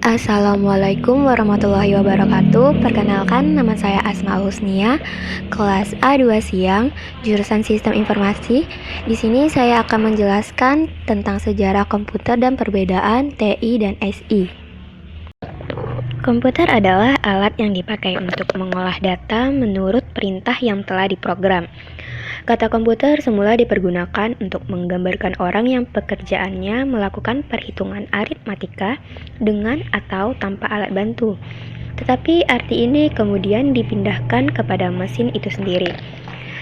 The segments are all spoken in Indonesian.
Assalamualaikum warahmatullahi wabarakatuh. Perkenalkan, nama saya Asma Husnia, kelas A2 Siang, jurusan Sistem Informasi. Di sini saya akan menjelaskan tentang sejarah komputer dan perbedaan TI dan SI. Komputer adalah alat yang dipakai untuk mengolah data menurut perintah yang telah diprogram. Kata komputer semula dipergunakan untuk menggambarkan orang yang pekerjaannya melakukan perhitungan aritmatika dengan atau tanpa alat bantu. Tetapi arti ini kemudian dipindahkan kepada mesin itu sendiri.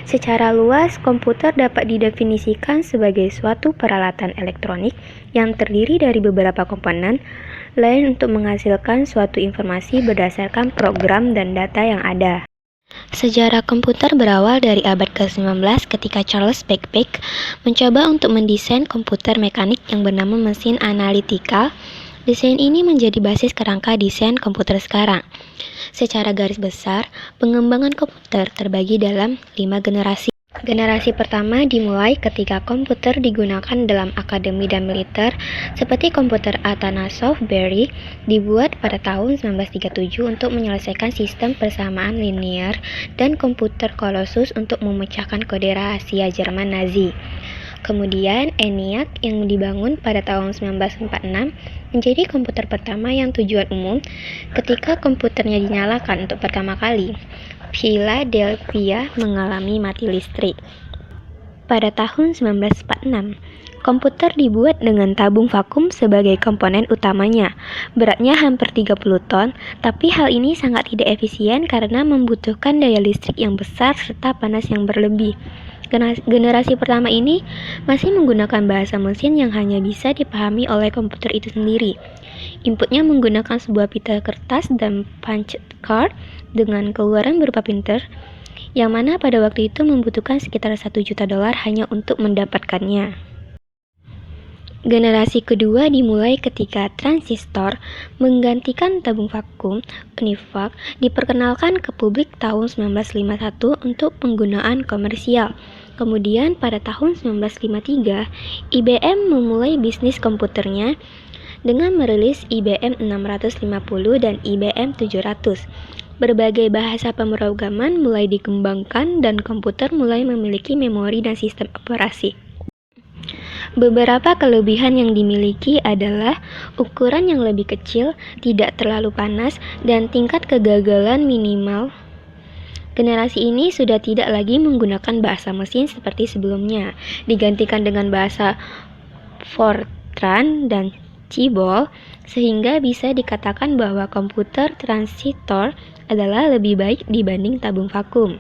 Secara luas, komputer dapat didefinisikan sebagai suatu peralatan elektronik yang terdiri dari beberapa komponen lain untuk menghasilkan suatu informasi berdasarkan program dan data yang ada. Sejarah komputer berawal dari abad ke-19 ketika Charles Babbage mencoba untuk mendesain komputer mekanik yang bernama mesin analitikal. Desain ini menjadi basis kerangka desain komputer sekarang. Secara garis besar, pengembangan komputer terbagi dalam 5 generasi. Generasi pertama dimulai ketika komputer digunakan dalam akademi dan militer, seperti komputer Atanasov Berry dibuat pada tahun 1937 untuk menyelesaikan sistem persamaan linear, dan komputer Colossus untuk memecahkan kode rahasia Jerman Nazi. Kemudian ENIAC yang dibangun pada tahun 1946 menjadi komputer pertama yang tujuan umum. Ketika komputernya dinyalakan untuk pertama kali, Philadelphia mengalami mati listrik. Pada tahun 1946, komputer dibuat dengan tabung vakum sebagai komponen utamanya. Beratnya hampir 30 ton, tapi hal ini sangat tidak efisien karena membutuhkan daya listrik yang besar serta panas yang berlebih. Generasi pertama ini masih menggunakan bahasa mesin yang hanya bisa dipahami oleh komputer itu sendiri. Inputnya menggunakan sebuah pita kertas dan punch card dengan keluaran berupa printer, yang mana pada waktu itu membutuhkan sekitar $1 juta hanya untuk mendapatkannya. Generasi kedua dimulai ketika transistor menggantikan tabung vakum. UNIVAC diperkenalkan ke publik tahun 1951 untuk penggunaan komersial. Kemudian pada tahun 1953, IBM memulai bisnis komputernya dengan merilis IBM 650 dan IBM 700. Berbagai bahasa pemrograman mulai dikembangkan dan komputer mulai memiliki memori dan sistem operasi. Beberapa kelebihan yang dimiliki adalah ukuran yang lebih kecil, tidak terlalu panas, dan tingkat kegagalan minimal. Generasi ini sudah tidak lagi menggunakan bahasa mesin seperti sebelumnya, digantikan dengan bahasa Fortran dan COBOL, sehingga bisa dikatakan bahwa komputer transistor adalah lebih baik dibanding tabung vakum.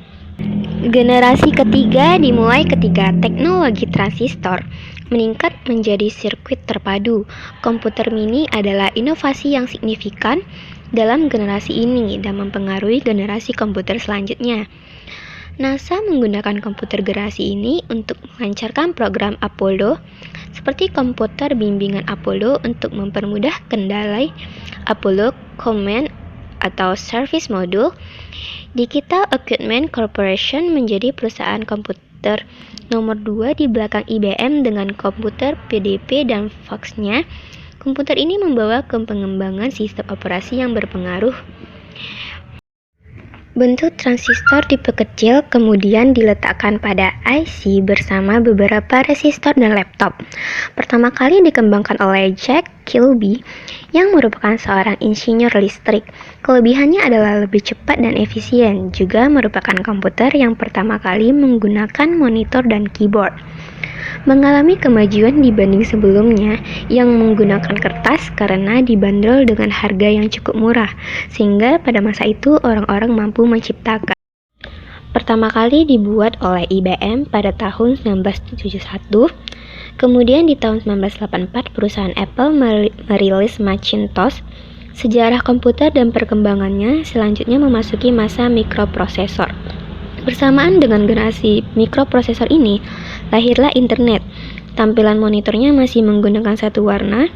Generasi ketiga dimulai ketika teknologi transistor meningkat menjadi sirkuit terpadu. Komputer mini adalah inovasi yang signifikan dalam generasi ini dan mempengaruhi generasi komputer selanjutnya. NASA menggunakan komputer generasi ini untuk melancarkan program Apollo, seperti komputer bimbingan Apollo untuk mempermudah kendali Apollo Command atau Service Module. Digital Equipment Corporation menjadi perusahaan komputer nomor 2 di belakang IBM dengan komputer PDP dan Fox-nya. Komputer ini membawa ke pengembangan sistem operasi yang berpengaruh. Bentuk transistor diperkecil kemudian diletakkan pada IC bersama beberapa resistor dan laptop. Pertama kali dikembangkan oleh Jack Kilby yang merupakan seorang insinyur listrik. Kelebihannya adalah lebih cepat dan efisien, juga merupakan komputer yang pertama kali menggunakan monitor dan keyboard. Mengalami kemajuan dibanding sebelumnya yang menggunakan kertas karena dibanderol dengan harga yang cukup murah, sehingga pada masa itu orang-orang mampu menciptakan. Pertama kali dibuat oleh IBM pada tahun 1971, kemudian di tahun 1984 perusahaan Apple merilis Macintosh. Sejarah komputer dan perkembangannya selanjutnya memasuki masa mikroprosesor. Bersamaan dengan generasi mikroprosesor ini, lahirlah internet. Tampilan monitornya masih menggunakan satu warna.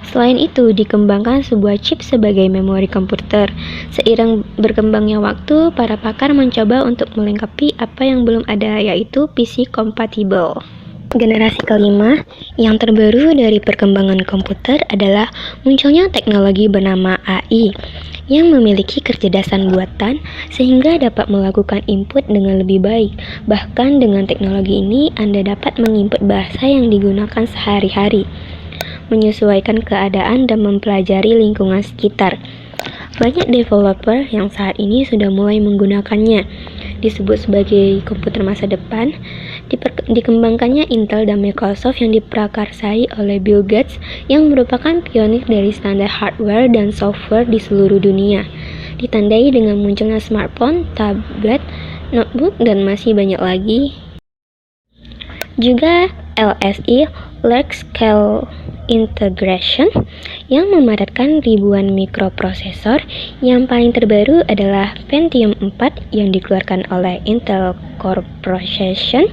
Selain itu, dikembangkan sebuah chip sebagai memori komputer. Seiring berkembangnya waktu, para pakar mencoba untuk melengkapi apa yang belum ada, yaitu PC compatible. Generasi kelima yang terbaru dari perkembangan komputer adalah munculnya teknologi bernama AI yang memiliki kecerdasan buatan sehingga dapat melakukan input dengan lebih baik. Bahkan dengan teknologi ini, Anda dapat menginput bahasa yang digunakan sehari-hari, menyesuaikan keadaan dan mempelajari lingkungan sekitar. Banyak developer yang saat ini sudah mulai menggunakannya. Disebut sebagai komputer masa depan, dikembangkannya Intel dan Microsoft yang diprakarsai oleh Bill Gates yang merupakan pionir dari standar hardware dan software di seluruh dunia. Ditandai dengan munculnya smartphone, tablet, notebook, dan masih banyak lagi. Juga LSI, Large Scale Integration, yang memadatkan ribuan mikroprosesor. Yang paling terbaru adalah Pentium 4 yang dikeluarkan oleh Intel Corporation.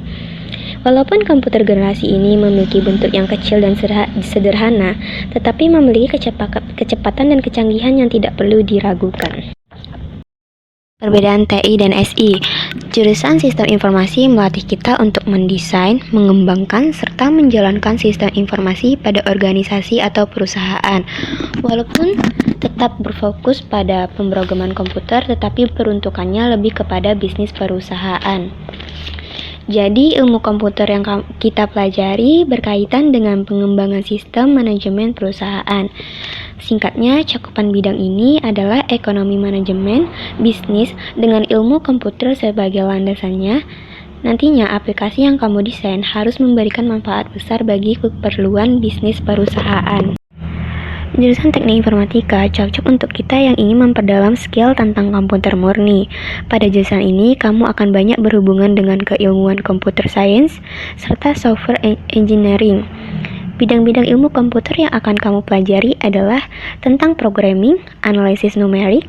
Walaupun komputer generasi ini memiliki bentuk yang kecil dan sederhana, tetapi memiliki kecepatan dan kecanggihan yang tidak perlu diragukan. Perbedaan TI dan SI. Jurusan Sistem Informasi melatih kita untuk mendesain, mengembangkan, serta menjalankan sistem informasi pada organisasi atau perusahaan. Walaupun tetap berfokus pada pemrograman komputer, tetapi peruntukannya lebih kepada bisnis perusahaan. Jadi, ilmu komputer yang kita pelajari berkaitan dengan pengembangan sistem manajemen perusahaan. Singkatnya, cakupan bidang ini adalah ekonomi manajemen, bisnis, dengan ilmu komputer sebagai landasannya. Nantinya, aplikasi yang kamu desain harus memberikan manfaat besar bagi keperluan bisnis perusahaan. Jurusan Teknik Informatika cocok untuk kita yang ingin memperdalam skill tentang komputer murni. Pada jurusan ini, kamu akan banyak berhubungan dengan keilmuan computer science serta software engineering. Bidang-bidang ilmu komputer yang akan kamu pelajari adalah tentang programming, analisis numerik,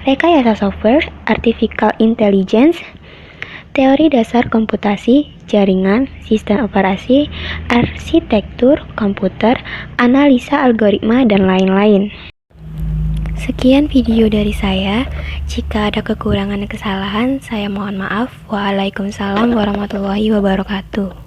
rekayasa software, artificial intelligence, teori dasar komputasi, jaringan, sistem operasi, arsitektur komputer, analisa algoritma, dan lain-lain. Sekian video dari saya. Jika ada kekurangan dan kesalahan, saya mohon maaf. Waalaikumsalam warahmatullahi wabarakatuh.